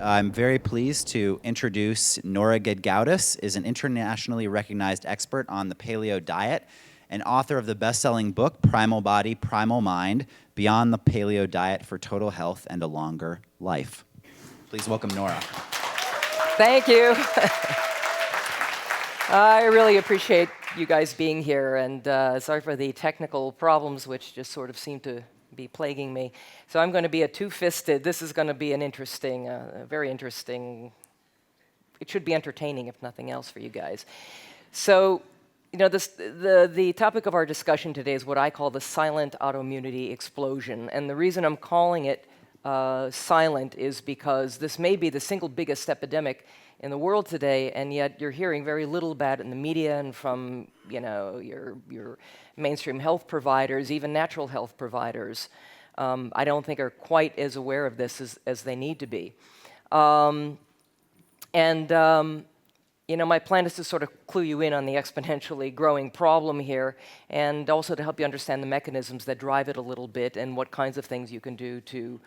I'm very pleased to introduce Nora Gedgaudas, is an internationally recognized expert on the Paleo diet and author of the best-selling book, Primal Body, Primal Mind, Beyond the Paleo Diet for Total Health and a Longer Life. Please welcome Nora. Thank you. I really appreciate you guys being here, and sorry for the technical problems which just sort of seem to be plaguing me. So I'm going to be a two-fisted. This is going to be an interesting, very interesting, it should be entertaining if nothing else for you guys. So, you know, the topic of our discussion today is what I call the silent autoimmunity explosion. And the reason I'm calling it silent is because this may be the single biggest epidemic in the world today, and yet you're hearing very little about it in the media and from, you know, your mainstream health providers, even natural health providers. I don't think are quite as aware of this as they need to be. You know, my plan is to sort of clue you in on the exponentially growing problem here, and also to help you understand the mechanisms that drive it a little bit and what kinds of things you can do to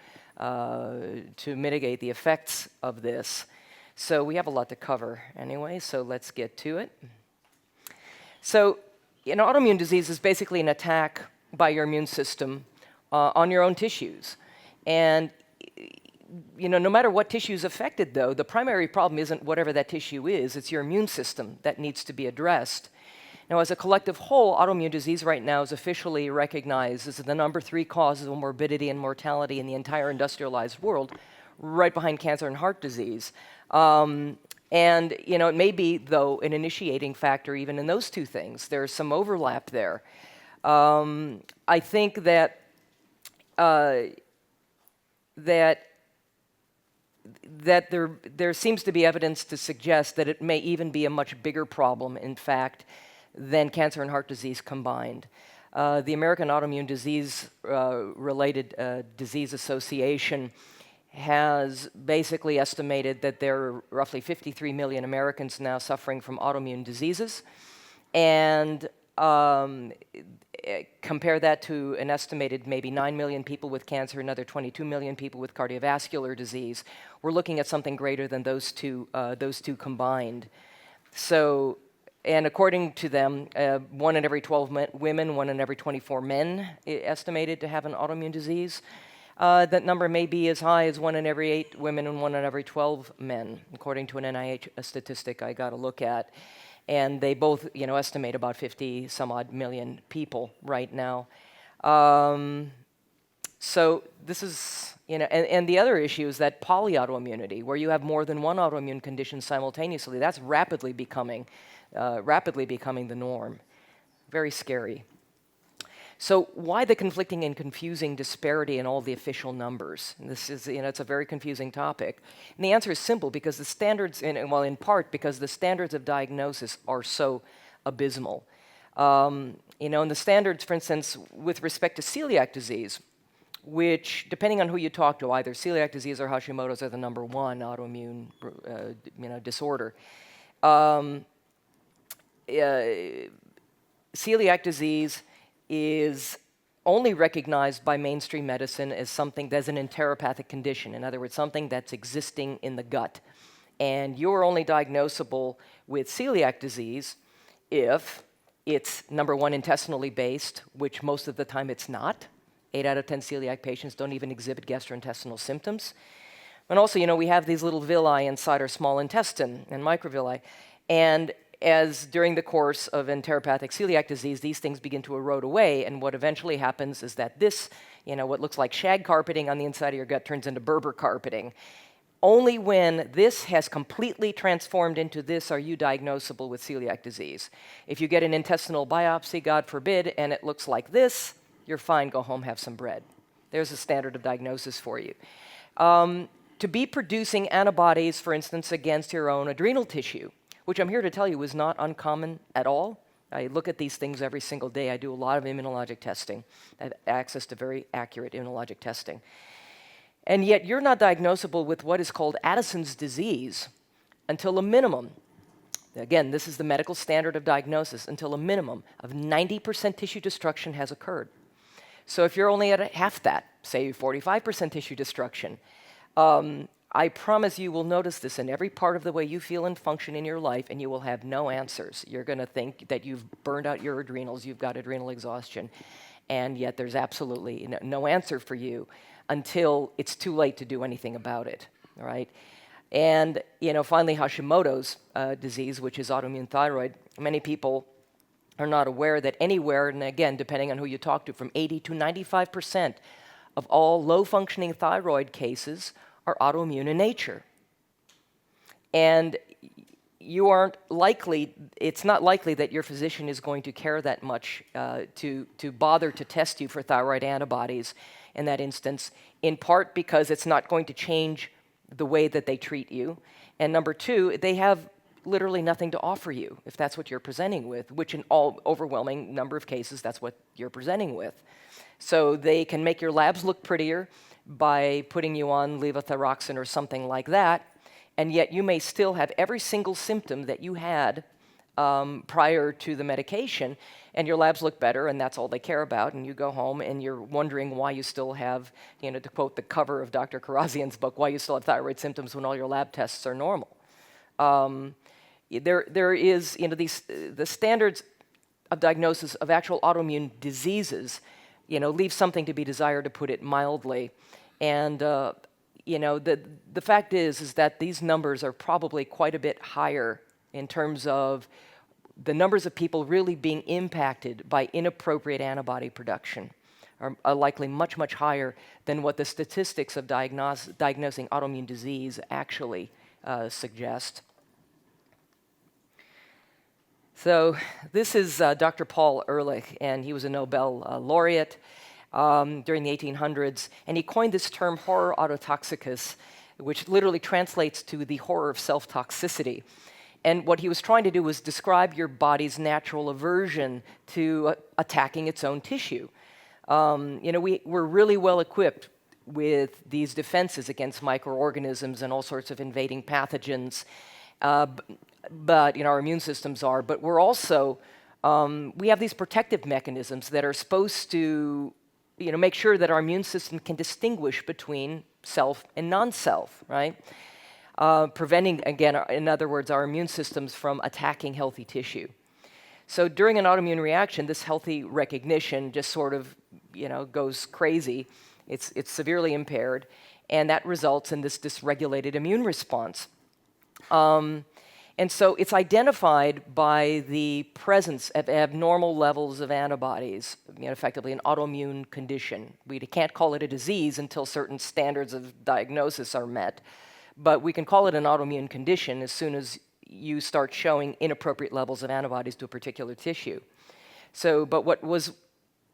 mitigate the effects of this. So we have a lot to cover anyway, so let's get to it. So, you know, autoimmune disease is basically an attack by your immune system on your own tissues. And, you know, no matter what tissue is affected, though, the primary problem isn't whatever that tissue is, it's your immune system that needs to be addressed. Now, as a collective whole, autoimmune disease right now is officially recognized as the number 3 cause of morbidity and mortality in the entire industrialized world, right behind cancer and heart disease. And, you know, it may be, though, an initiating factor even in those two things. There's some overlap there. I think that there seems to be evidence to suggest that it may even be a much bigger problem, in fact, than cancer and heart disease combined. The American Autoimmune Disease Related Disease Association has basically estimated that there are roughly 53 million Americans now suffering from autoimmune diseases. And compare that to an estimated maybe 9 million people with cancer, another 22 million people with cardiovascular disease. We're looking at something greater than those two combined. So, and according to them, 1 in every 12 women, 1 in every 24 men estimated to have an autoimmune disease. That number may be as high as 1 in every 8 women and 1 in every 12 men, according to an NIH statistic I got a look at. And they both, you know, estimate about 50 some odd million people right now. So this is, you know, and the other issue is that polyautoimmunity, where you have more than one autoimmune condition simultaneously, that's rapidly becoming the norm. Very scary. So why the conflicting and confusing disparity in all the official numbers? And this is, you know, it's a very confusing topic. And the answer is simple, because the standards, well, in part because the standards of diagnosis are so abysmal. You know, and the standards, for instance, with respect to celiac disease, which, depending on who you talk to, either celiac disease or Hashimoto's are the number 1 autoimmune, you know, disorder. Celiac disease is only recognized by mainstream medicine as something that's an enteropathic condition. In other words, something that's existing in the gut. And you're only diagnosable with celiac disease if it's, number 1, intestinally based, which most of the time it's not. 8 out of 10 celiac patients don't even exhibit gastrointestinal symptoms. And also, you know, we have these little villi inside our small intestine and microvilli. And as during the course of enteropathic celiac disease, these things begin to erode away, and what eventually happens is that this, you know, what looks like shag carpeting on the inside of your gut turns into Berber carpeting. Only when this has completely transformed into this are you diagnosable with celiac disease. If you get an intestinal biopsy, God forbid, and it looks like this, you're fine, go home, have some bread. There's a standard of diagnosis for you. To be producing antibodies, for instance, against your own adrenal tissue, which I'm here to tell you is not uncommon at all. I look at these things every single day. I do a lot of immunologic testing. I have access to very accurate immunologic testing. And yet you're not diagnosable with what is called Addison's disease until a minimum, again, this is the medical standard of diagnosis, until a minimum of 90% tissue destruction has occurred. So if you're only at half that, say 45% tissue destruction, I promise you will notice this in every part of the way you feel and function in your life, and you will have no answers. You're going to think that you've burned out your adrenals, you've got adrenal exhaustion, and yet there's absolutely no answer for you until it's too late to do anything about it, all right? And, finally, Hashimoto's disease, which is autoimmune thyroid. Many people are not aware that anywhere, and again, depending on who you talk to, from 80 to 95% of all low-functioning thyroid cases are autoimmune in nature. And it's not likely that your physician is going to care that much to bother to test you for thyroid antibodies in that instance, in part because it's not going to change the way that they treat you. And number two, they have literally nothing to offer you if that's what you're presenting with, which in all overwhelming number of cases, that's what you're presenting with. So they can make your labs look prettier by putting you on levothyroxine or something like that, and yet you may still have every single symptom that you had prior to the medication, and your labs look better, and that's all they care about, and you go home and you're wondering why you still have, to quote the cover of Dr. Karazian's book, why you still have thyroid symptoms when all your lab tests are normal. There is, the standards of diagnosis of actual autoimmune diseases, leave something to be desired, to put it mildly. And, the fact is that these numbers are probably quite a bit higher in terms of the numbers of people really being impacted by inappropriate antibody production are likely much, much higher than what the statistics of diagnosing autoimmune disease actually suggest. So this is Dr. Paul Ehrlich, and he was a Nobel laureate during the 1800s, and he coined this term horror autotoxicus, which literally translates to the horror of self-toxicity. And what he was trying to do was describe your body's natural aversion to attacking its own tissue. We're really well equipped with these defenses against microorganisms and all sorts of invading pathogens, but our immune systems are. But we're also, we have these protective mechanisms that are supposed to, make sure that our immune system can distinguish between self and non-self, right? Preventing, again, in other words, our immune systems from attacking healthy tissue. So during an autoimmune reaction, this healthy recognition just sort of, goes crazy. It's severely impaired, and that results in this dysregulated immune response. And so it's identified by the presence of abnormal levels of antibodies, effectively an autoimmune condition. We can't call it a disease until certain standards of diagnosis are met. But we can call it an autoimmune condition as soon as you start showing inappropriate levels of antibodies to a particular tissue. So, but what was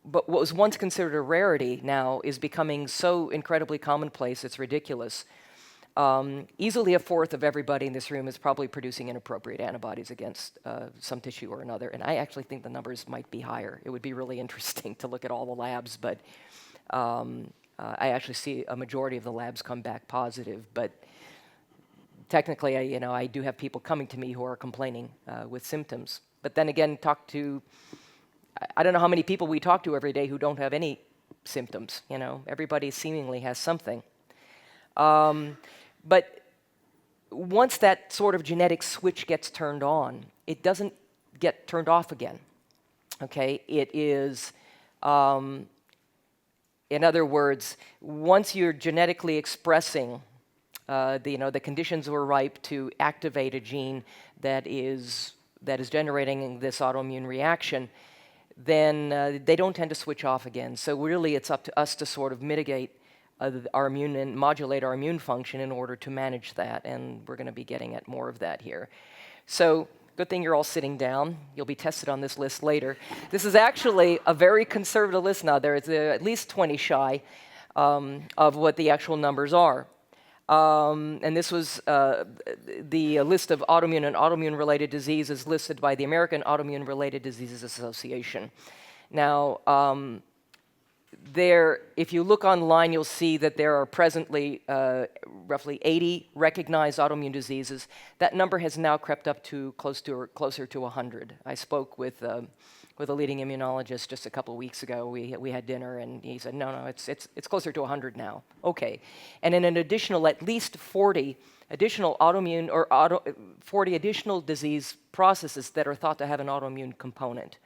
once considered a rarity now is becoming so incredibly commonplace, it's ridiculous. Easily a fourth of everybody in this room is probably producing inappropriate antibodies against some tissue or another, and I actually think the numbers might be higher. It would be really interesting to look at all the labs, but I actually see a majority of the labs come back positive, but technically, I do have people coming to me who are complaining with symptoms. But then again, I don't know how many people we talk to every day who don't have any symptoms. Everybody seemingly has something. But once that sort of genetic switch gets turned on, it doesn't get turned off again. Okay, it is. In other words, once you're genetically expressing the conditions were ripe to activate a gene that is generating this autoimmune reaction, then they don't tend to switch off again. So really, it's up to us to sort of mitigate our immune and modulate our immune function in order to manage that, and we're going to be getting at more of that here. So good thing you're all sitting down. You'll be tested on this list later. This is actually a very conservative list now. There is at least 20 shy of what the actual numbers are. And this was the list of autoimmune and autoimmune-related diseases listed by the American Autoimmune-Related Diseases Association. Now, if you look online, you'll see that there are presently roughly 80 recognized autoimmune diseases. That number has now crept up to closer to 100. I spoke with with a leading immunologist just a couple of weeks ago. We had dinner, and he said, no, it's closer to 100 now. Okay. And in an additional at least 40 additional autoimmune or 40 additional disease processes that are thought to have an autoimmune component.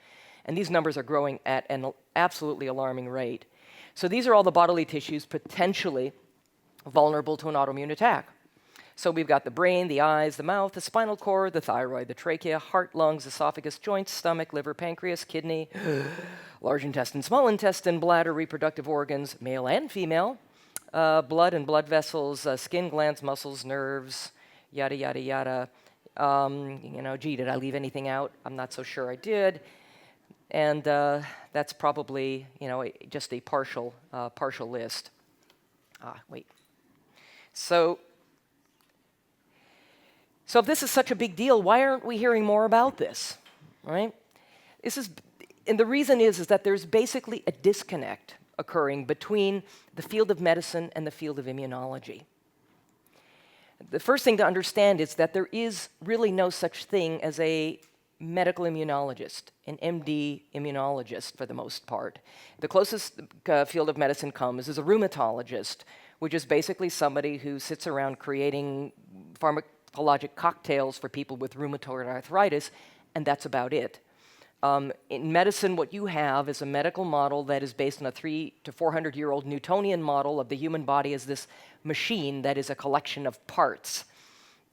And these numbers are growing at an absolutely alarming rate. So these are all the bodily tissues potentially vulnerable to an autoimmune attack. So we've got the brain, the eyes, the mouth, the spinal cord, the thyroid, the trachea, heart, lungs, esophagus, joints, stomach, liver, pancreas, kidney, large intestine, small intestine, bladder, reproductive organs, male and female, blood and blood vessels, skin, glands, muscles, nerves, yada, yada, yada. Gee, did I leave anything out? I'm not so sure I did. And that's probably, just a partial list. Wait. So if this is such a big deal, why aren't we hearing more about this, right? And the reason is that there's basically a disconnect occurring between the field of medicine and the field of immunology. The first thing to understand is that there is really no such thing as a medical immunologist, an MD immunologist for the most part. The closest field of medicine comes is a rheumatologist, which is basically somebody who sits around creating pharmacologic cocktails for people with rheumatoid arthritis, and that's about it. In medicine, what you have is a medical model that is based on a 300 to 400-year-old Newtonian model of the human body as this machine that is a collection of parts.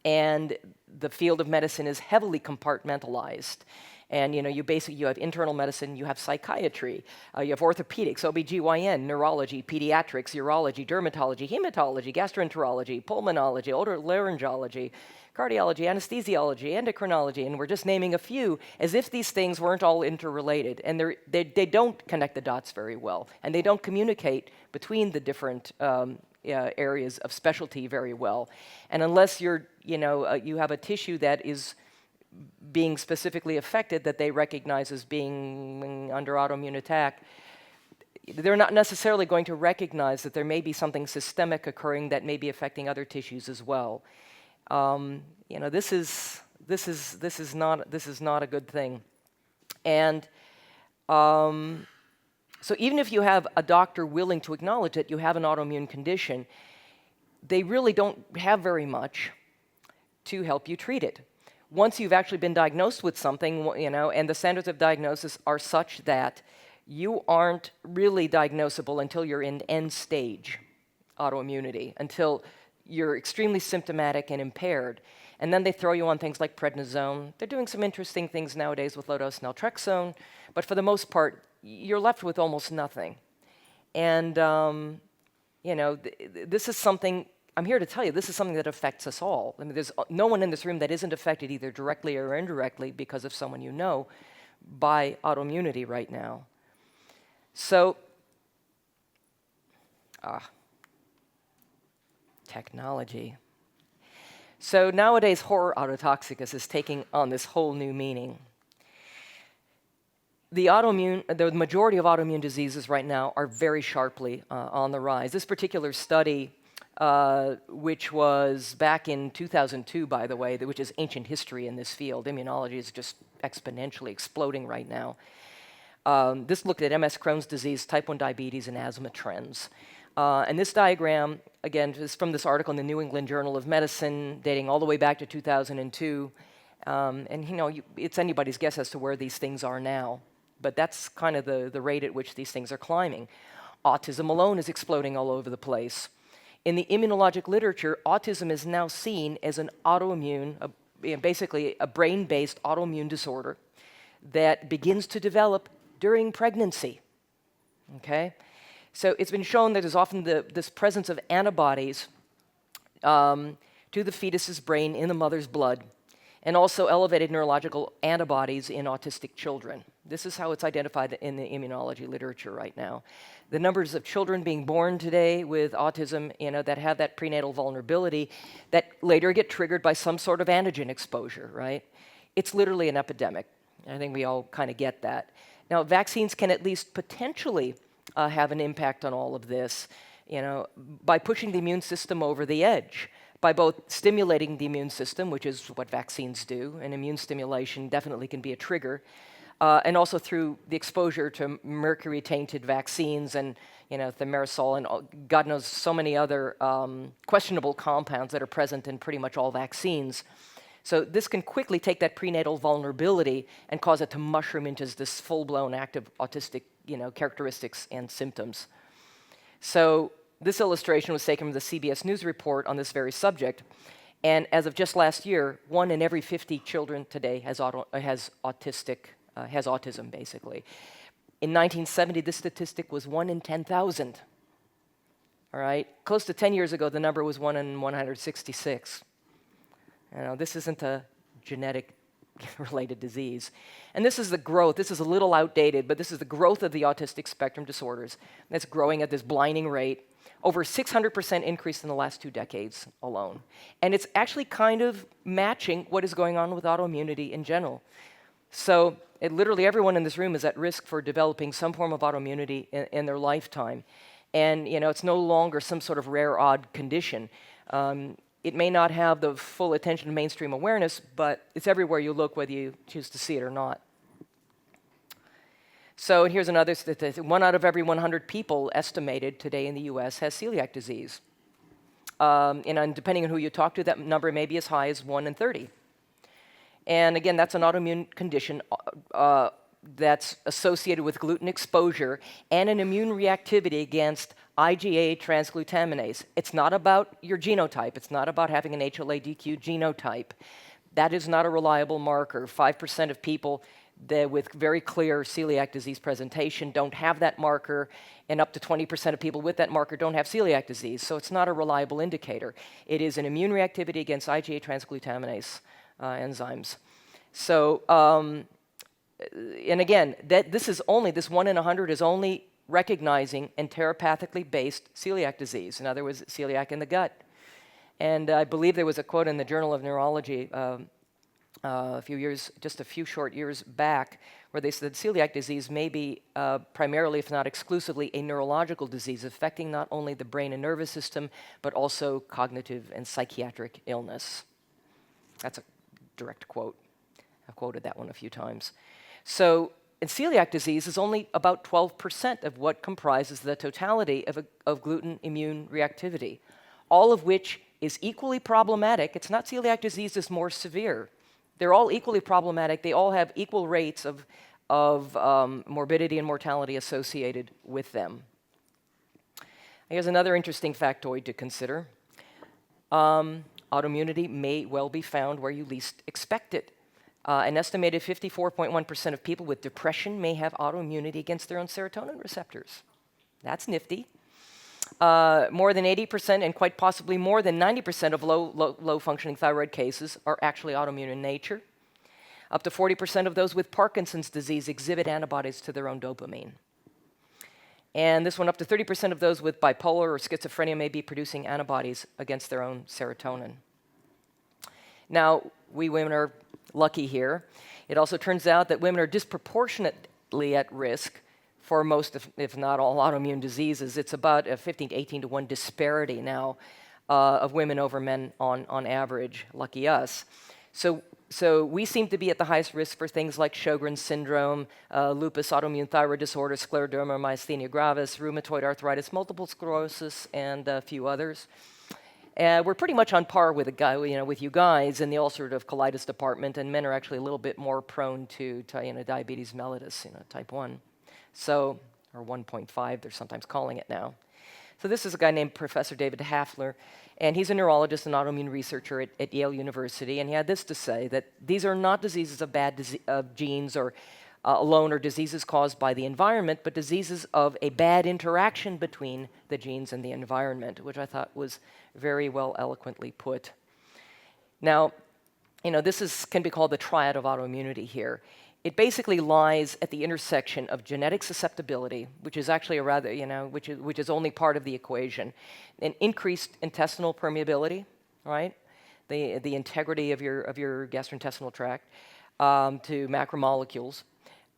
And the field of medicine is heavily compartmentalized. And you have internal medicine, you have psychiatry, you have orthopedics, OBGYN, neurology, pediatrics, urology, dermatology, hematology, gastroenterology, pulmonology, otolaryngology, cardiology, anesthesiology, endocrinology, and we're just naming a few as if these things weren't all interrelated. And they don't connect the dots very well, and they don't communicate between the different areas of specialty very well. And unless you have a tissue that is being specifically affected that they recognize as being under autoimmune attack, they're not necessarily going to recognize that there may be something systemic occurring that may be affecting other tissues as well. This is not a good thing. And so even if you have a doctor willing to acknowledge that you have an autoimmune condition, they really don't have very much to help you treat it. Once you've actually been diagnosed with something, and the standards of diagnosis are such that you aren't really diagnosable until you're in end stage autoimmunity, until you're extremely symptomatic and impaired. And then they throw you on things like prednisone. They're doing some interesting things nowadays with low-dose naltrexone, but for the most part, you're left with almost nothing. And, this is something, I'm here to tell you, this is something that affects us all. I mean, there's no one in this room that isn't affected either directly or indirectly because of someone you know by autoimmunity right now. So, technology. So nowadays, horror autotoxicus is taking on this whole new meaning. The majority of autoimmune diseases right now are very sharply on the rise. This particular study, which was back in 2002, by the way, which is ancient history in this field. Immunology is just exponentially exploding right now. This looked at MS Crohn's disease, type 1 diabetes, and asthma trends. And this diagram, again, is from this article in the New England Journal of Medicine, dating all the way back to 2002. It's anybody's guess as to where these things are now. But that's kind of the rate at which these things are climbing. Autism alone is exploding all over the place. In the immunologic literature, autism is now seen as an autoimmune, basically a brain-based autoimmune disorder that begins to develop during pregnancy. Okay? So it's been shown that there's often this presence of antibodies to the fetus's brain in the mother's blood, and also elevated neurological antibodies in autistic children. This is how it's identified in the immunology literature right now. The numbers of children being born today with autism, that have that prenatal vulnerability, that later get triggered by some sort of antigen exposure, right? It's literally an epidemic. I think we all kind of get that. Now, vaccines can at least potentially have an impact on all of this, by pushing the immune system over the edge, by both stimulating the immune system, which is what vaccines do, and immune stimulation definitely can be a trigger, and also through the exposure to mercury-tainted vaccines and thimerosal and God knows so many other questionable compounds that are present in pretty much all vaccines. So this can quickly take that prenatal vulnerability and cause it to mushroom into this full-blown active autistic characteristics and symptoms. So this illustration was taken from the CBS News report on this very subject. And as of just last year, 1 in every 50 children today has autism, basically. In 1970, this statistic was 1 in 10,000. All right? Close to 10 years ago, the number was 1 in 166. This isn't a genetic-related disease. And this is the growth. This is a little outdated, but this is the growth of the autistic spectrum disorders. That's growing at this blinding rate. Over 600% increase in the last 2 decades alone. And it's actually kind of matching what is going on with autoimmunity in general. So literally everyone in this room is at risk for developing some form of autoimmunity in their lifetime. And it's no longer some sort of rare, odd condition. It may not have the full attention of mainstream awareness, but it's everywhere you look, whether you choose to see it or not. So here's another statistic. 1 out of every 100 people estimated today in the US has celiac disease. And depending on who you talk to, that number may be as high as 1 in 30. And again, that's an autoimmune condition that's associated with gluten exposure and an immune reactivity against IgA transglutaminase. It's not about your genotype. It's not about having an HLA-DQ genotype. That is not a reliable marker. 5% of people with very clear celiac disease presentation don't have that marker, and up to 20% of people with that marker don't have celiac disease. So it's not a reliable indicator. It is an immune reactivity against IgA transglutaminase enzymes. So, and again, this 1 in 100 is only recognizing enteropathically based celiac disease. In other words, celiac in the gut. And I believe there was a quote in the Journal of Neurology just a few short years back, where they said celiac disease may be primarily, if not exclusively, a neurological disease affecting not only the brain and nervous system, but also cognitive and psychiatric illness. That's a direct quote. I've quoted that one a few times. So, and celiac disease is only about 12% of what comprises the totality of gluten immune reactivity, all of which is equally problematic. It's not celiac disease is more severe. They're all equally problematic. They all have equal rates of morbidity and mortality associated with them. Here's another interesting factoid to consider. Autoimmunity may well be found where you least expect it. An estimated 54.1% of people with depression may have autoimmunity against their own serotonin receptors. That's nifty. More than 80% and quite possibly more than 90% of low functioning thyroid cases are actually autoimmune in nature. Up to 40% of those with Parkinson's disease exhibit antibodies to their own dopamine. And this one, up to 30% of those with bipolar or schizophrenia may be producing antibodies against their own serotonin. Now, we women are lucky here. It also turns out that women are disproportionately at risk for most, if not all, autoimmune diseases. It's about a 15 to 18 to 1 disparity now of women over men on average. Lucky us. So we seem to be at the highest risk for things like Sjogren's syndrome, lupus, autoimmune thyroid disorder, scleroderma, myasthenia gravis, rheumatoid arthritis, multiple sclerosis, and a few others. We're pretty much on par with with you guys in the ulcerative colitis department, and men are actually a little bit more prone to diabetes mellitus, type 1. So, or 1.5, they're sometimes calling it now. So this is a guy named Professor David Hafler, and he's a neurologist and autoimmune researcher at Yale University, and he had this to say, that these are not diseases of genes or alone, or diseases caused by the environment, but diseases of a bad interaction between the genes and the environment, which I thought was very well eloquently put. Now, this can be called the triad of autoimmunity here. It basically lies at the intersection of genetic susceptibility, which is actually a rather, which is only part of the equation, and increased intestinal permeability, right? The integrity of your gastrointestinal tract to macromolecules,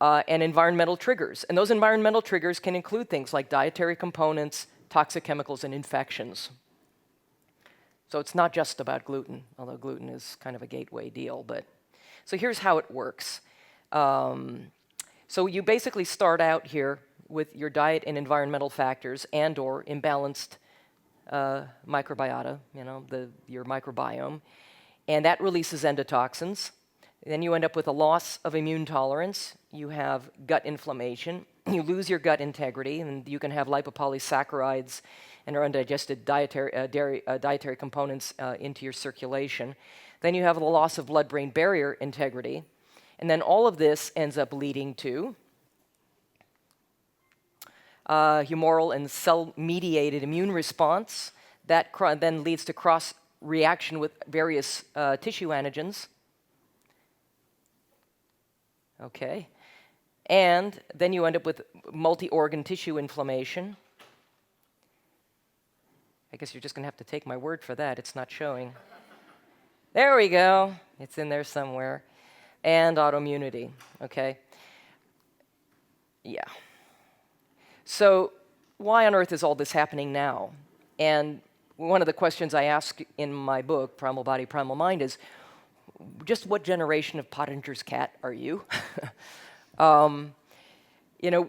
and environmental triggers. And those environmental triggers can include things like dietary components, toxic chemicals, and infections. So it's not just about gluten, although gluten is kind of a gateway deal. So here's how it works. So you basically start out here with your diet and environmental factors and/or imbalanced microbiota, your microbiome, and that releases endotoxins. Then you end up with a loss of immune tolerance. You have gut inflammation. You lose your gut integrity, and you can have lipopolysaccharides and or undigested dietary components into your circulation. Then you have the loss of blood-brain barrier integrity. And then all of this ends up leading to humoral and cell-mediated immune response. That then leads to cross-reaction with various tissue antigens. Okay. And then you end up with multi-organ tissue inflammation. I guess you're just going to have to take my word for that. It's not showing. There we go. It's in there somewhere. And autoimmunity, okay? Yeah. So why on earth is all this happening now? And one of the questions I ask in my book, Primal Body, Primal Mind, is just what generation of Pottinger's cat are you?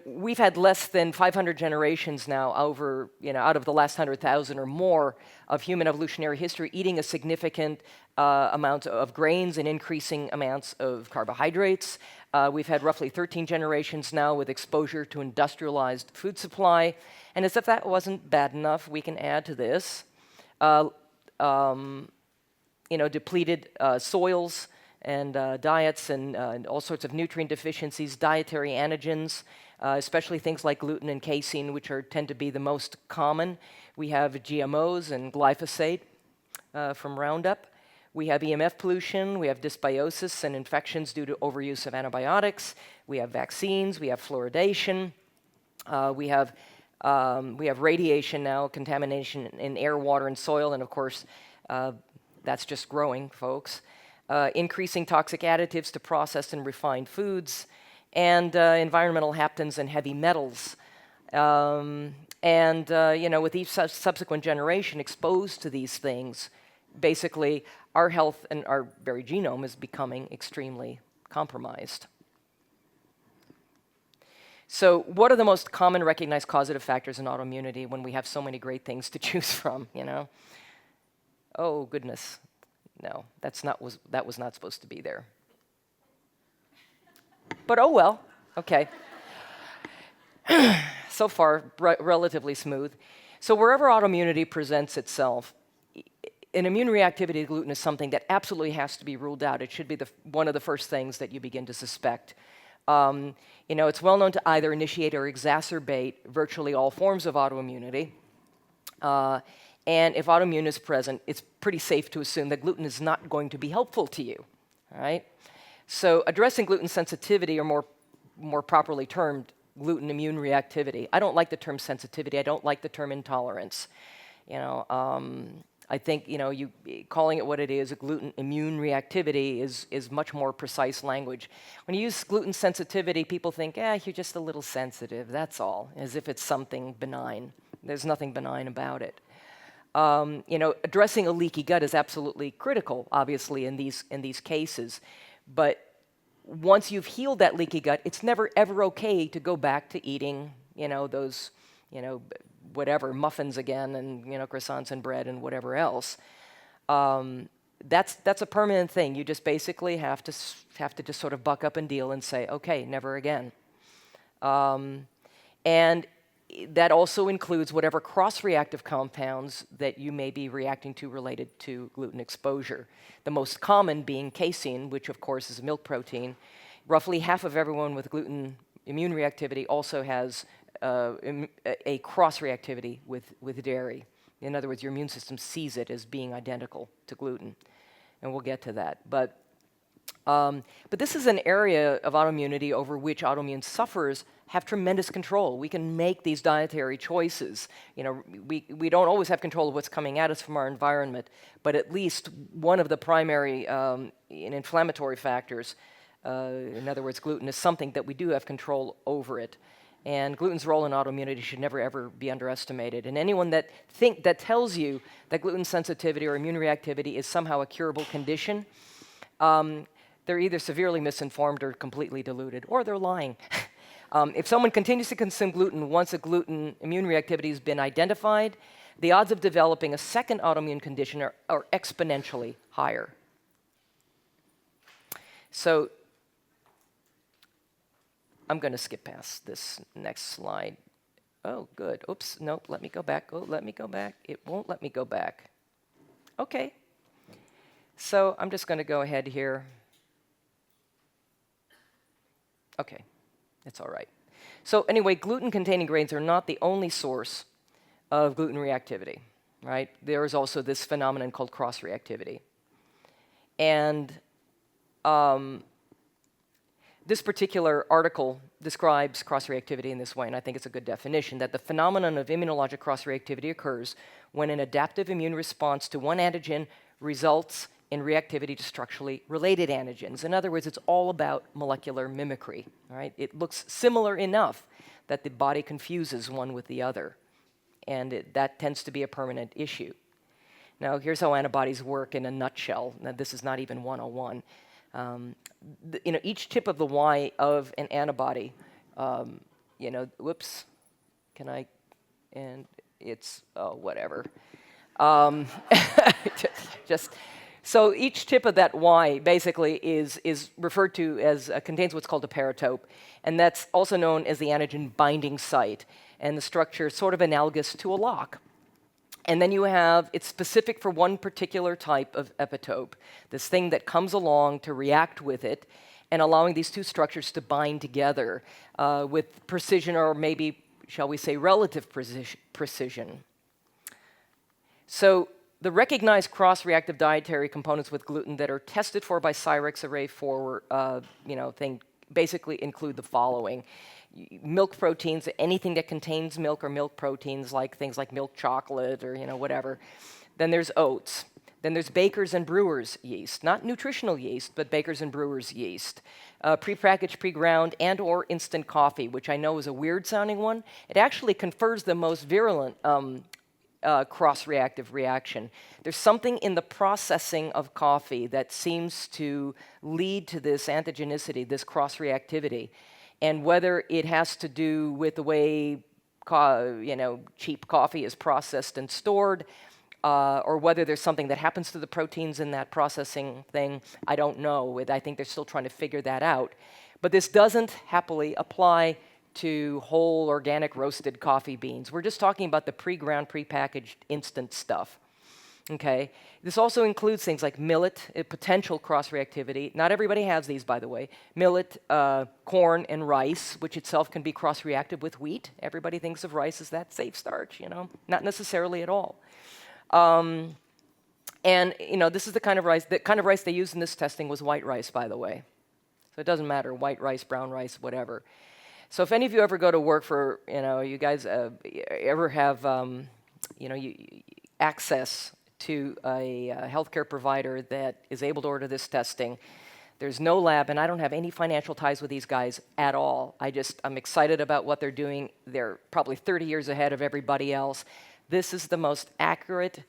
We've had less than 500 generations now out of the last 100,000 or more of human evolutionary history eating a significant amount of grains and increasing amounts of carbohydrates. We've had roughly 13 generations now with exposure to industrialized food supply. And as if that wasn't bad enough, we can add to this, depleted soils and diets and all sorts of nutrient deficiencies, dietary antigens, especially things like gluten and casein, which tend to be the most common. We have GMOs and glyphosate from Roundup. We have EMF pollution. We have dysbiosis and infections due to overuse of antibiotics. We have vaccines. We have fluoridation. We have radiation now, contamination in air, water, and soil, and of course, that's just growing, folks. Increasing toxic additives to processed and refined foods, and environmental haptens and heavy metals. With each subsequent generation exposed to these things, basically our health and our very genome is becoming extremely compromised. So what are the most common recognized causative factors in autoimmunity when we have so many great things to choose from, Oh, goodness. No, that was not supposed to be there. But oh well, okay. So far, relatively smooth. So wherever autoimmunity presents itself, an immune reactivity to gluten is something that absolutely has to be ruled out. It should be one of the first things that you begin to suspect. It's well known to either initiate or exacerbate virtually all forms of autoimmunity. And if autoimmune is present, it's pretty safe to assume that gluten is not going to be helpful to you, all right? So addressing gluten sensitivity, or more properly termed, gluten immune reactivity. I don't like the term sensitivity. I don't like the term intolerance. I think you calling it what it is, a gluten immune reactivity, is much more precise language. When you use gluten sensitivity, people think, you're just a little sensitive. That's all, as if it's something benign. There's nothing benign about it. Addressing a leaky gut is absolutely critical, obviously, in these cases. But once you've healed that leaky gut, it's never ever okay to go back to eating, those, whatever, muffins again, and croissants and bread and whatever else. That's a permanent thing. You just basically have to just sort of buck up and deal and say, okay, never again. And that also includes whatever cross-reactive compounds that you may be reacting to related to gluten exposure. The most common being casein, which of course is a milk protein. Roughly half of everyone with gluten immune reactivity also has a cross-reactivity with dairy. In other words, your immune system sees it as being identical to gluten. And we'll get to that. But this is an area of autoimmunity over which autoimmune sufferers have tremendous control. We can make these dietary choices. We don't always have control of what's coming at us from our environment, but at least one of the primary inflammatory factors, in other words, gluten, is something that we do have control over it. And gluten's role in autoimmunity should never, ever be underestimated. And anyone that tells you that gluten sensitivity or immune reactivity is somehow a curable condition, they're either severely misinformed or completely deluded, or they're lying. If someone continues to consume gluten once a gluten immune reactivity has been identified, the odds of developing a second autoimmune condition are exponentially higher. So I'm going to skip past this next slide. Oh, good. Oops, nope, let me go back. Oh, let me go back. It won't let me go back. Okay. So I'm just going to go ahead here. Okay, it's all right. So anyway, gluten-containing grains are not the only source of gluten reactivity, right? There is also this phenomenon called cross-reactivity. And this particular article describes cross-reactivity in this way, and I think it's a good definition, that the phenomenon of immunologic cross-reactivity occurs when an adaptive immune response to one antigen results in reactivity to structurally related antigens. In other words, it's all about molecular mimicry, right? It looks similar enough that the body confuses one with the other, and that tends to be a permanent issue. Now, here's how antibodies work in a nutshell. Now, this is not even 101. Each tip of the Y of an antibody, whoops, can I, and it's, whatever. So each tip of that Y basically is referred to as, contains what's called a paratope, and that's also known as the antigen binding site, and the structure is sort of analogous to a lock. And then you have, it's specific for one particular type of epitope, this thing that comes along to react with it, and allowing these two structures to bind together with precision, or maybe, shall we say, relative precision. So the recognized cross-reactive dietary components with gluten that are tested for by Cyrex Array 4 basically include the following. Milk proteins, anything that contains milk or milk proteins, like things like milk chocolate or whatever. Then there's oats. Then there's baker's and brewer's yeast, not nutritional yeast, but baker's and brewer's yeast. Prepackaged, pre-ground, and or instant coffee, which I know is a weird-sounding one. It actually confers the most virulent cross-reactive reaction. There's something in the processing of coffee that seems to lead to this antigenicity, this cross-reactivity. And whether it has to do with the way cheap coffee is processed and stored, or whether there's something that happens to the proteins in that processing thing, I don't know. I think they're still trying to figure that out. But this doesn't happily apply to whole organic roasted coffee beans. We're just talking about the pre-ground, pre-packaged instant stuff. Okay. This also includes things like millet, potential cross-reactivity. Not everybody has these, by the way. Millet, corn, and rice, which itself can be cross-reactive with wheat. Everybody thinks of rice as that safe starch, Not necessarily at all. And this is the kind of rice they used in this testing was white rice, by the way. So it doesn't matter, white rice, brown rice, whatever. So if any of you ever go to work for, you guys ever have, access to a healthcare provider that is able to order this testing, there's no lab, and I don't have any financial ties with these guys at all. I'm excited about what they're doing. They're probably 30 years ahead of everybody else. This is the most accurate,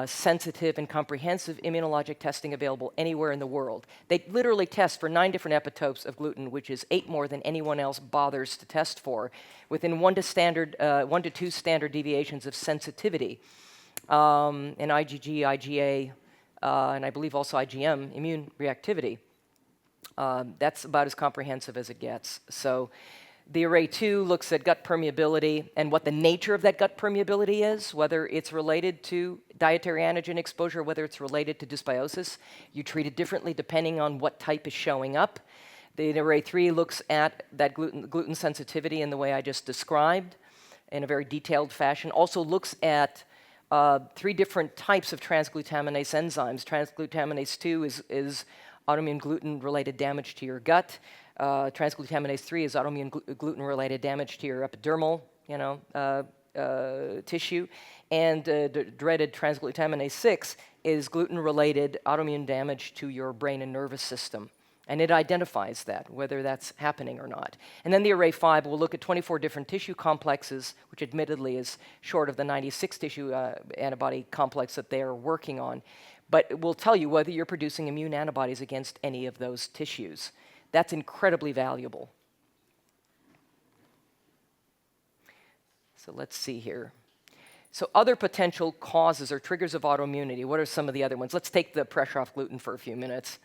sensitive, and comprehensive immunologic testing available anywhere in the world. They literally test for 9 different epitopes of gluten, which is 8 more than anyone else bothers to test for, within 1 to 2 standard deviations of sensitivity. And IgG, IgA, and I believe also IgM, immune reactivity. That's about as comprehensive as it gets. So the Array 2 looks at gut permeability and what the nature of that gut permeability is, whether it's related to dietary antigen exposure, whether it's related to dysbiosis. You treat it differently depending on what type is showing up. The Array 3 looks at that gluten sensitivity in the way I just described in a very detailed fashion. Also looks at 3 different types of transglutaminase enzymes. Transglutaminase 2 is autoimmune gluten-related damage to your gut. Transglutaminase 3 is autoimmune gluten-related damage to your epidermal, tissue. And the dreaded transglutaminase 6 is gluten-related autoimmune damage to your brain and nervous system. And it identifies that, whether that's happening or not. And then the Array 5 will look at 24 different tissue complexes, which admittedly is short of the 96 tissue antibody complex that they are working on. But it will tell you whether you're producing immune antibodies against any of those tissues. That's incredibly valuable. So let's see here. So other potential causes or triggers of autoimmunity, what are some of the other ones? Let's take the pressure off gluten for a few minutes.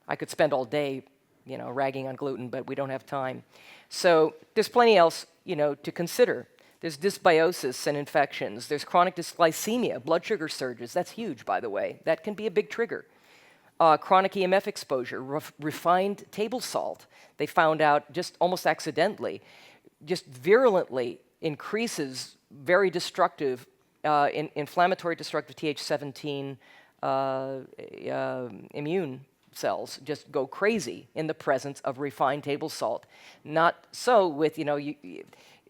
I could spend all day, ragging on gluten, but we don't have time. So there's plenty else, to consider. There's dysbiosis and infections. There's chronic dysglycemia, blood sugar surges. That's huge, by the way. That can be a big trigger. Chronic EMF exposure, refined table salt. They found out just almost accidentally, just virulently increases very destructive, inflammatory destructive Th17 immune cells just go crazy in the presence of refined table salt. Not so with,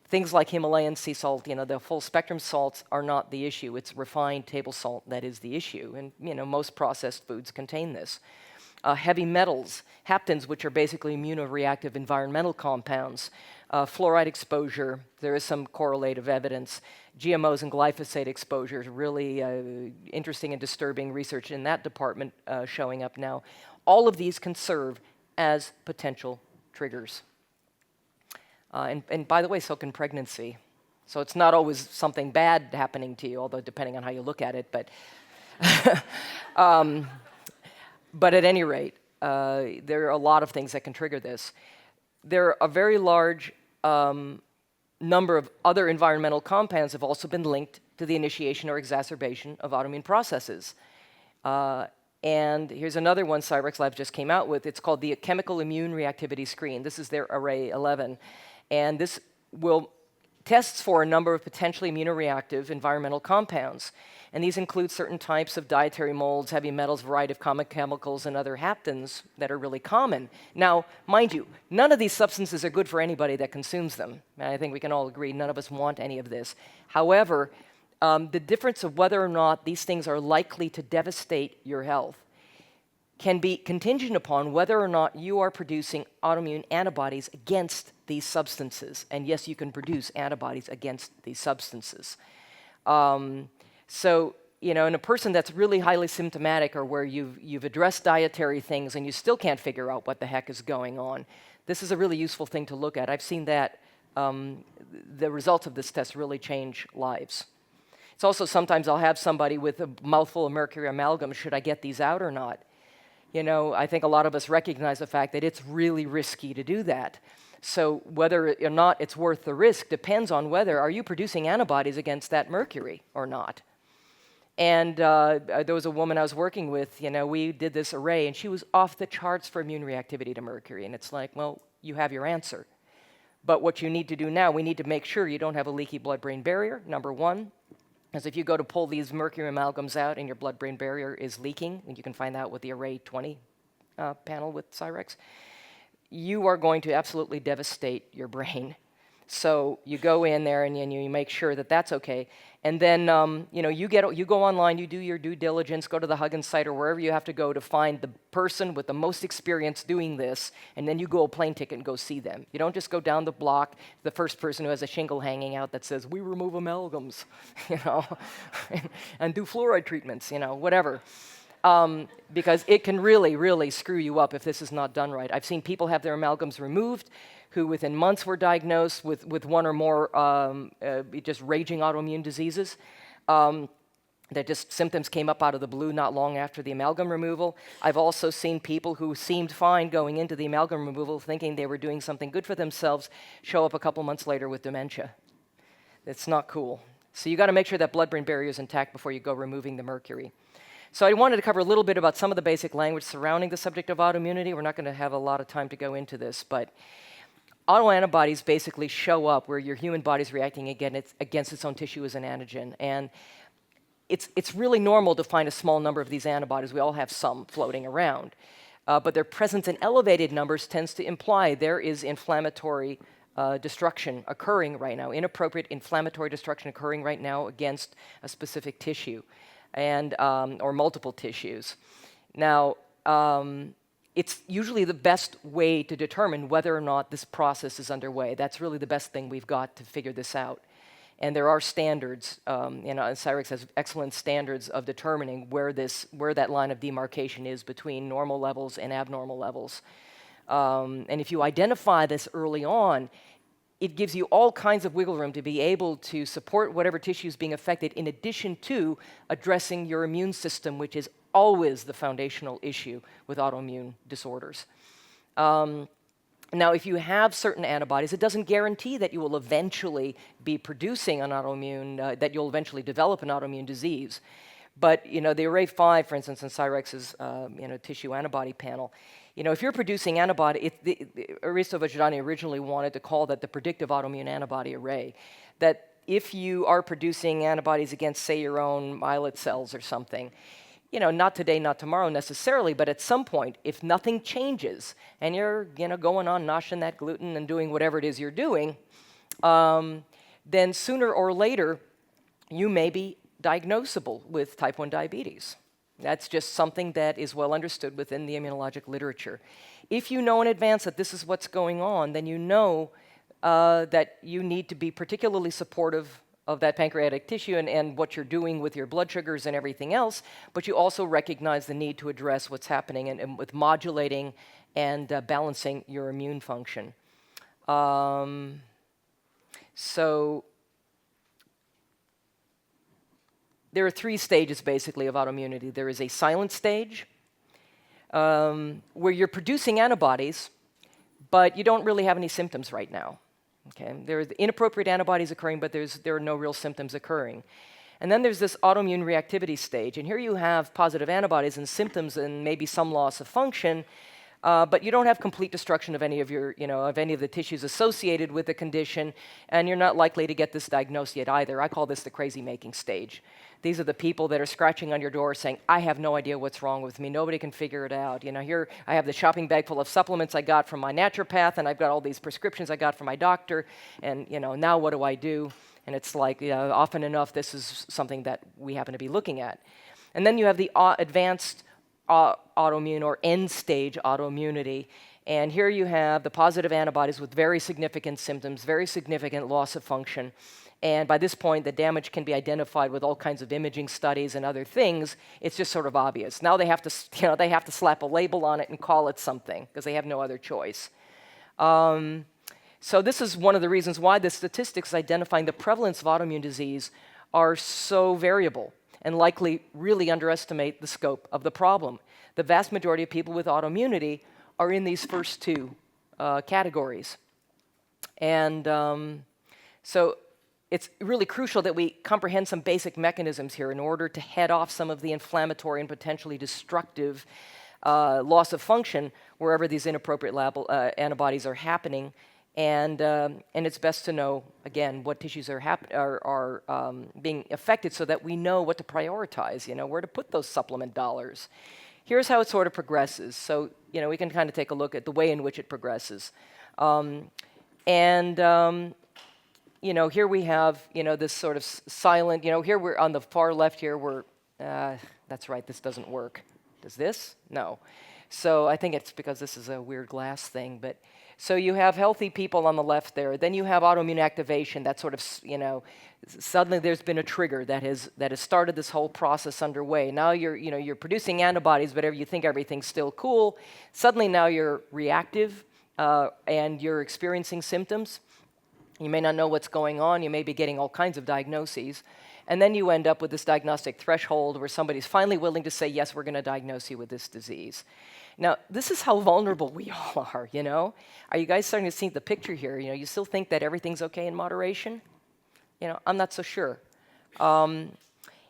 things like Himalayan sea salt, the full spectrum salts are not the issue. It's refined table salt that is the issue. And, most processed foods contain this. Heavy metals, haptens, which are basically immunoreactive environmental compounds. Fluoride exposure, there is some correlative evidence. GMOs and glyphosate exposure is really interesting and disturbing research in that department showing up now. All of these can serve as potential triggers. And by the way, so can pregnancy. So it's not always something bad happening to you, although depending on how you look at it. But, but at any rate, there are a lot of things that can trigger this. There are a very large number of other environmental compounds have also been linked to the initiation or exacerbation of autoimmune processes. And here's another one Cyrex Labs just came out with. It's called the Chemical Immune Reactivity Screen. This is their Array 11. And this tests for a number of potentially immunoreactive environmental compounds. And these include certain types of dietary molds, heavy metals, variety of common chemicals, and other haptens that are really common. Now, mind you, none of these substances are good for anybody that consumes them. And I think we can all agree none of us want any of this. However, the difference of whether or not these things are likely to devastate your health can be contingent upon whether or not you are producing autoimmune antibodies against these substances. And yes, you can produce antibodies against these substances. So, in a person that's really highly symptomatic or where you've addressed dietary things and you still can't figure out what the heck is going on, this is a really useful thing to look at. I've seen that the results of this test really change lives. It's also sometimes I'll have somebody with a mouthful of mercury amalgam, should I get these out or not? I think a lot of us recognize the fact that it's really risky to do that. So whether or not it's worth the risk depends on whether are you producing antibodies against that mercury or not. And there was a woman I was working with, we did this array, and she was off the charts for immune reactivity to mercury. And it's like, well, you have your answer. But what you need to do now, we need to make sure you don't have a leaky blood-brain barrier, number one. Because if you go to pull these mercury amalgams out and your blood-brain barrier is leaking, and you can find that with the Array 20 panel with Cyrex, you are going to absolutely devastate your brain. So you go in there and you make sure that that's okay. And then you go online, you do your due diligence, go to the Huggins site or wherever you have to go to find the person with the most experience doing this, and then you go a plane ticket and go see them. You don't just go down the block, the first person who has a shingle hanging out that says, we remove amalgams, and do fluoride treatments, whatever. Because it can really, really screw you up if this is not done right. I've seen people have their amalgams removed who within months were diagnosed with one or more just raging autoimmune diseases. That just symptoms came up out of the blue not long after the amalgam removal. I've also seen people who seemed fine going into the amalgam removal thinking they were doing something good for themselves show up a couple months later with dementia. It's not cool. So you got to make sure that blood-brain barrier is intact before you go removing the mercury. So I wanted to cover a little bit about some of the basic language surrounding the subject of autoimmunity. We're not going to have a lot of time to go into this, but autoantibodies basically show up where your human body's reacting against its own tissue as an antigen. And it's really normal to find a small number of these antibodies. We all have some floating around. But their presence in elevated numbers tends to imply there is inflammatory destruction occurring right now, inappropriate inflammatory destruction occurring right now against a specific tissue and or multiple tissues. Now, it's usually the best way to determine whether or not this process is underway. That's really the best thing we've got to figure this out. And there are standards, Cyrex has excellent standards of determining where that line of demarcation is between normal levels and abnormal levels. And if you identify this early on, it gives you all kinds of wiggle room to be able to support whatever tissue is being affected, in addition to addressing your immune system, which is always the foundational issue with autoimmune disorders. Now, if you have certain antibodies, it doesn't guarantee that you will eventually be producing an autoimmune, that you'll eventually develop an autoimmune disease. But the Array5, for instance, in Cyrex's tissue antibody panel, if you're producing antibody, Aristo Vajradani originally wanted to call that the predictive autoimmune antibody array. That if you are producing antibodies against, say, your own islet cells or something, not today, not tomorrow necessarily, but at some point, if nothing changes and you're, going on noshing that gluten and doing whatever it is you're doing, then sooner or later, you may be diagnosable with type 1 diabetes. That's just something that is well understood within the immunologic literature. If you know in advance that this is what's going on, then you know that you need to be particularly supportive of that pancreatic tissue and what you're doing with your blood sugars and everything else, but you also recognize the need to address what's happening and with modulating and balancing your immune function. So there are 3 stages, basically, of autoimmunity. There is a silent stage, where you're producing antibodies, but you don't really have any symptoms right now. Okay? There are inappropriate antibodies occurring, but there are no real symptoms occurring. And then there's this autoimmune reactivity stage, and here you have positive antibodies and symptoms and maybe some loss of function, but you don't have complete destruction of any of your, of any of the tissues associated with the condition, and you're not likely to get this diagnosed yet either. I call this the crazy-making stage. These are the people that are scratching on your door saying, I have no idea what's wrong with me. Nobody can figure it out. Here I have the shopping bag full of supplements I got from my naturopath, and I've got all these prescriptions I got from my doctor, and now what do I do? And it's like, often enough, this is something that we happen to be looking at. And then you have the advanced autoimmune or end-stage autoimmunity. And here you have the positive antibodies with very significant symptoms, very significant loss of function. And by this point, the damage can be identified with all kinds of imaging studies and other things. It's just sort of obvious. Now they have to slap a label on it and call it something because they have no other choice. So this is one of the reasons why the statistics identifying the prevalence of autoimmune disease are so variable and likely really underestimate the scope of the problem. The vast majority of people with autoimmunity are in these first 2 categories. And so it's really crucial that we comprehend some basic mechanisms here in order to head off some of the inflammatory and potentially destructive loss of function wherever these inappropriate antibodies are happening. And it's best to know, again, what tissues are being affected so that we know what to prioritize, where to put those supplement dollars. Here's how it sort of progresses. So, we can kind of take a look at the way in which it progresses. Here we have, this sort of silent, here we're on the far left here, that's right, this doesn't work. Does this? No. So I think it's because this is a weird glass thing, but so you have healthy people on the left there. Then you have autoimmune activation that sort of, suddenly there's been a trigger that has started this whole process underway. Now you're producing antibodies, but you think everything's still cool. Suddenly now you're reactive and you're experiencing symptoms. You may not know what's going on. You may be getting all kinds of diagnoses. And then you end up with this diagnostic threshold where somebody's finally willing to say, yes, we're going to diagnose you with this disease. Now, this is how vulnerable we all are, Are you guys starting to see the picture here? You still think that everything's okay in moderation? I'm not so sure. And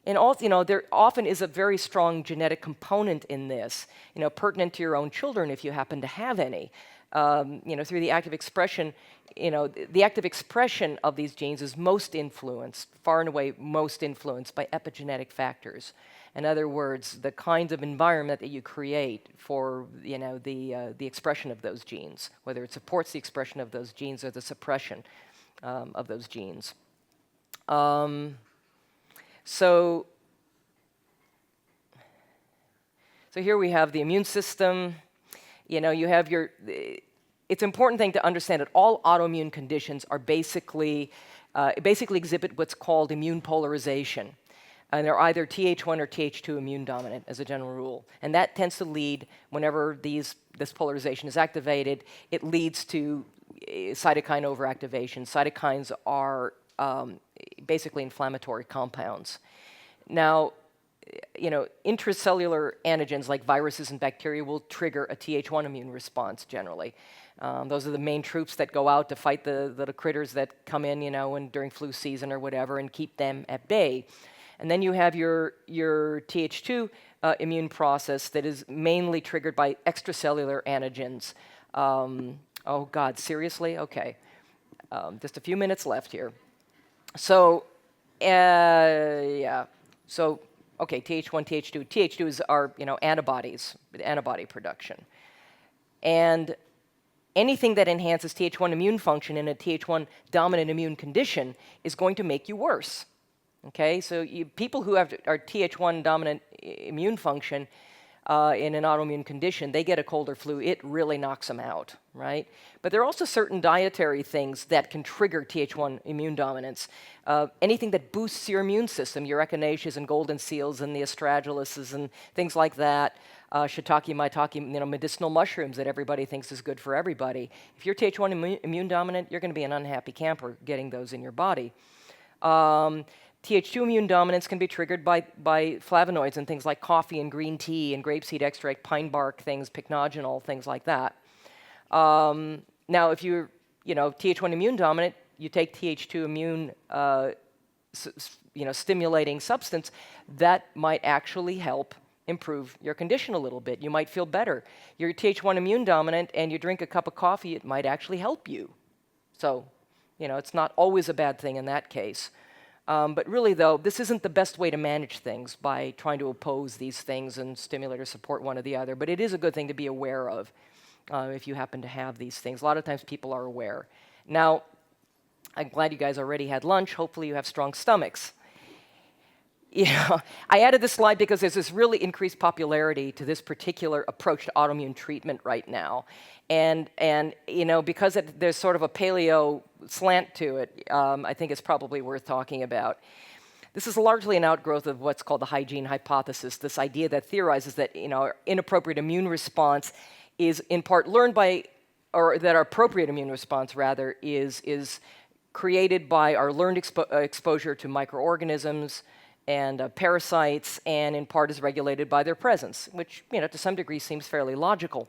also, there often is a very strong genetic component in this, pertinent to your own children if you happen to have any. Through the active expression, the active expression of these genes is most influenced, far and away most influenced by epigenetic factors. In other words, the kinds of environment that you create for, the expression of those genes, whether it supports the expression of those genes or the suppression of those genes. So here we have the immune system. You have it's an important thing to understand that all autoimmune conditions are basically exhibit what's called immune polarization. And they're either Th1 or Th2 immune dominant as a general rule. And that tends to lead, whenever this polarization is activated, it leads to cytokine overactivation. Cytokines are basically inflammatory compounds. Now, intracellular antigens like viruses and bacteria will trigger a Th1 immune response generally. Those are the main troops that go out to fight the critters that come in, and during flu season or whatever, and keep them at bay. And then you have your Th2 immune process that is mainly triggered by extracellular antigens. Oh God, seriously? Okay. Just a few minutes left here. So, yeah. So, okay, Th1, Th2. Th2 is our, antibodies, antibody production. And anything that enhances Th1 immune function in a Th1 dominant immune condition is going to make you worse. Okay, so people who are Th1 dominant immune function in an autoimmune condition, they get a cold or flu, it really knocks them out, right? But there are also certain dietary things that can trigger Th1 immune dominance. Anything that boosts your immune system, your echinacea and golden seals and the astragalus and things like that, shiitake, maitake, medicinal mushrooms that everybody thinks is good for everybody. If you're Th1 immune dominant, you're going to be an unhappy camper getting those in your body. Th2 immune dominance can be triggered by flavonoids and things like coffee and green tea and grapeseed extract, pine bark things, pycnogenol, things like that. Now, if you're, Th1 immune dominant, you take Th2 immune, stimulating substance, that might actually help improve your condition a little bit. You might feel better. You're Th1 immune dominant and you drink a cup of coffee, it might actually help you. So, it's not always a bad thing in that case. But really, though, this isn't the best way to manage things by trying to oppose these things and stimulate or support one or the other. But it is a good thing to be aware of if you happen to have these things. A lot of times people are aware. Now, I'm glad you guys already had lunch. Hopefully you have strong stomachs. I added this slide because there's this really increased popularity to this particular approach to autoimmune treatment right now. And because there's sort of a paleo slant to it, I think it's probably worth talking about. This is largely an outgrowth of what's called the hygiene hypothesis, this idea that theorizes that our inappropriate immune response is in part learned by, or that our appropriate immune response, rather, is created by our learned exposure to microorganisms and parasites, and in part is regulated by their presence, which to some degree seems fairly logical.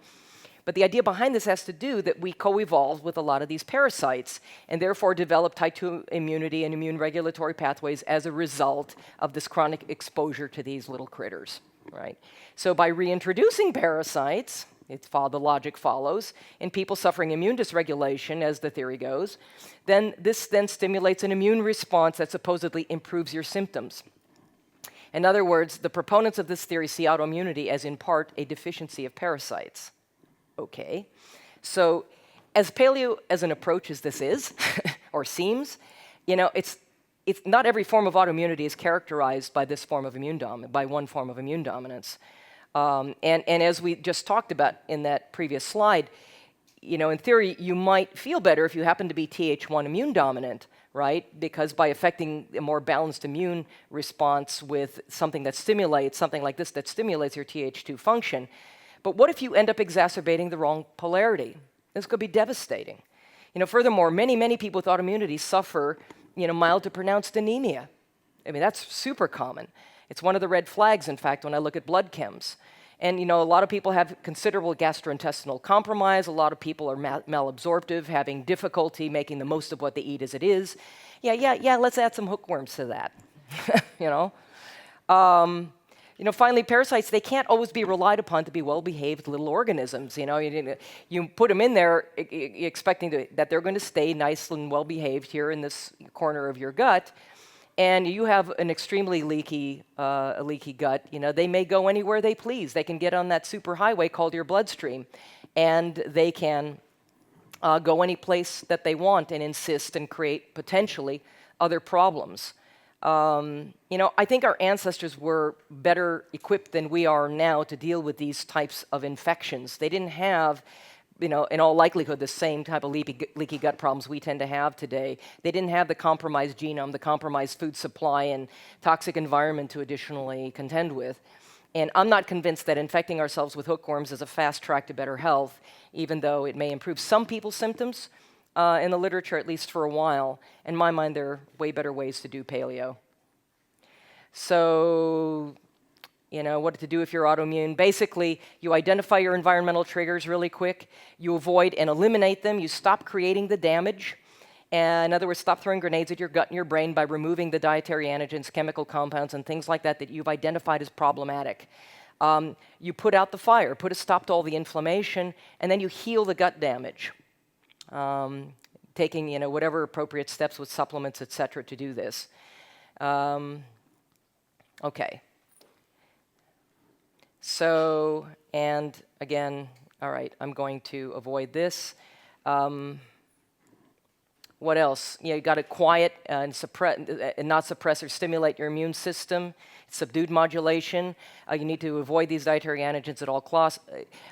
But the idea behind this has to do that we co-evolved with a lot of these parasites and therefore developed type 2 immunity and immune regulatory pathways as a result of this chronic exposure to these little critters, right? So by reintroducing parasites, the logic follows, in people suffering immune dysregulation, as the theory goes, then this stimulates an immune response that supposedly improves your symptoms. In other words, the proponents of this theory see autoimmunity as in part a deficiency of parasites. Okay, so as paleo as an approach as this is, or seems, it's not every form of autoimmunity is characterized by this form of by one form of immune dominance. And as we just talked about in that previous slide, in theory, you might feel better if you happen to be Th1 immune dominant, right? Because by affecting a more balanced immune response with something that stimulates, something like this that stimulates your Th2 function. But what if you end up exacerbating the wrong polarity? This could be devastating. Furthermore, many people with autoimmunity suffer, mild to pronounced anemia. I mean, that's super common. It's one of the red flags, in fact, when I look at blood chems. And, a lot of people have considerable gastrointestinal compromise. A lot of people are malabsorptive, having difficulty making the most of what they eat as it is. Yeah, let's add some hookworms to that, Finally, parasites, they can't always be relied upon to be well-behaved little organisms. You put them in there expecting that they're going to stay nice and well-behaved here in this corner of your gut, and you have an extremely leaky gut. They may go anywhere they please. They can get on that superhighway called your bloodstream, and they can go any place that they want and insist and create potentially other problems. I think our ancestors were better equipped than we are now to deal with these types of infections. They didn't have, in all likelihood, the same type of leaky gut problems we tend to have today. They didn't have the compromised genome, the compromised food supply, and toxic environment to additionally contend with. And I'm not convinced that infecting ourselves with hookworms is a fast track to better health, even though it may improve some people's symptoms. in the literature, at least for a while. In my mind, there are way better ways to do paleo. So, what to do if you're autoimmune. Basically, you identify your environmental triggers really quick. You avoid and eliminate them. You stop creating the damage. And in other words, stop throwing grenades at your gut and your brain by removing the dietary antigens, chemical compounds, and things like that you've identified as problematic. You put out the fire, put a stop to all the inflammation, and then you heal the gut damage, taking whatever appropriate steps with supplements, et cetera, to do this. Okay. So, and again, all right, I'm going to avoid this. What else? You got to quiet and suppress, and not suppress or stimulate your immune system. Subdued modulation. You need to avoid these dietary antigens at all costs.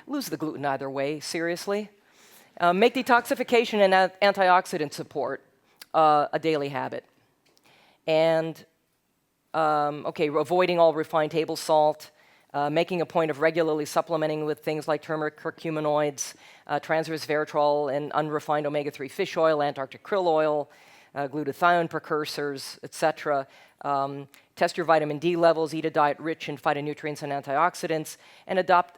Lose the gluten either way, seriously. Make detoxification and antioxidant support a daily habit. And, avoiding all refined table salt. Making a point of regularly supplementing with things like turmeric, curcuminoids, transresveratrol, and unrefined omega-3 fish oil, Antarctic krill oil, glutathione precursors, etc. Test your vitamin D levels, eat a diet rich in phytonutrients and antioxidants, and adopt,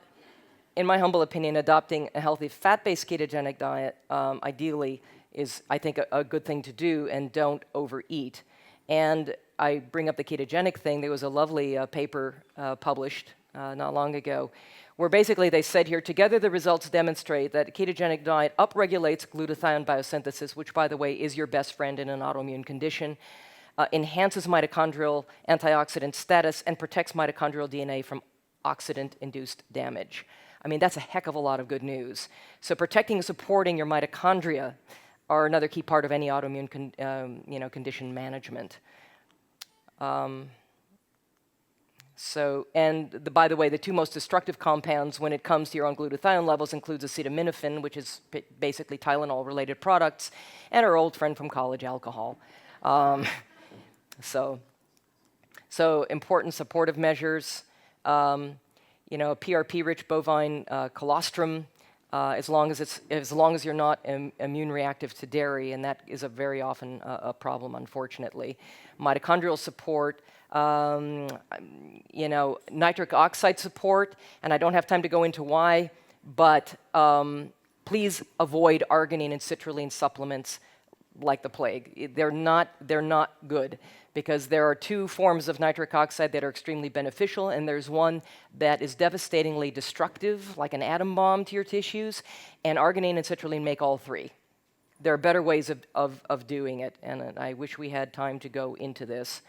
in my humble opinion, adopting a healthy fat-based ketogenic diet ideally is, I think, a good thing to do, and don't overeat. And I bring up the ketogenic thing. There was a lovely paper published not long ago, where basically they said here, together the results demonstrate that a ketogenic diet upregulates glutathione biosynthesis, which, by the way, is your best friend in an autoimmune condition, enhances mitochondrial antioxidant status, and protects mitochondrial DNA from oxidant-induced damage. I mean, that's a heck of a lot of good news. So protecting and supporting your mitochondria are another key part of any autoimmune condition management. By the way, the two most destructive compounds when it comes to your own glutathione levels includes acetaminophen, which is basically Tylenol-related products, and our old friend from college, alcohol. So important supportive measures. PRP-rich bovine colostrum, as long as you're not immune reactive to dairy, and that is very often a problem, unfortunately. Mitochondrial support, nitric oxide support, and I don't have time to go into why, but please avoid arginine and citrulline supplements like the plague. They're not good, because there are two forms of nitric oxide that are extremely beneficial, and there's one that is devastatingly destructive, like an atom bomb to your tissues, and arginine and citrulline make all three. There are better ways of doing it, and I wish we had time to go into this.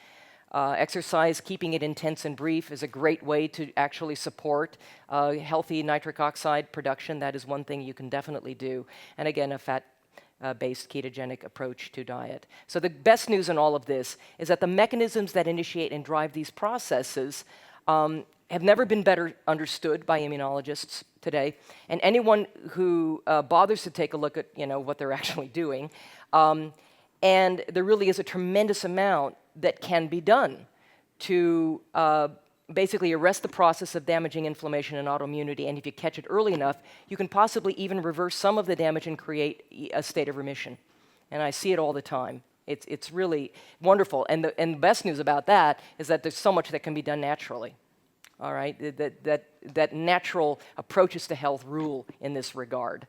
Exercise, keeping it intense and brief, is a great way to actually support healthy nitric oxide production. That is one thing you can definitely do. And again, a fat-based ketogenic approach to diet. So the best news in all of this is that the mechanisms that initiate and drive these processes have never been better understood by immunologists today. And anyone who bothers to take a look at what they're actually doing, and there really is a tremendous amount that can be done to basically arrest the process of damaging inflammation and autoimmunity. And if you catch it early enough, you can possibly even reverse some of the damage and create a state of remission. And I see it all the time. It's really wonderful. And the best news about that is that there's so much that can be done naturally. All right, that natural approaches to health rule in this regard.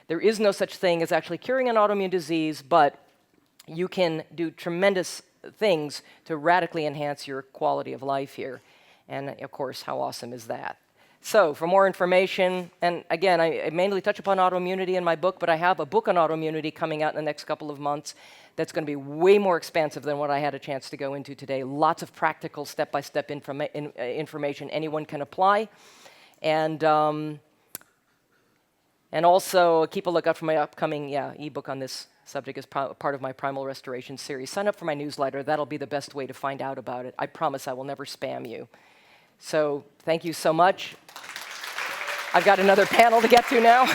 There is no such thing as actually curing an autoimmune disease, but you can do tremendous things to radically enhance your quality of life here. And of course, how awesome is that? So for more information, and again, I mainly touch upon autoimmunity in my book, but I have a book on autoimmunity coming out in the next couple of months that's going to be way more expansive than what I had a chance to go into today. Lots of practical step-by-step information anyone can apply. And also keep a lookout for my upcoming ebook on this subject as part of my Primal Restoration series. Sign up for my newsletter. That'll be the best way to find out about it. I promise I will never spam you. So thank you so much. I've got another panel to get to now.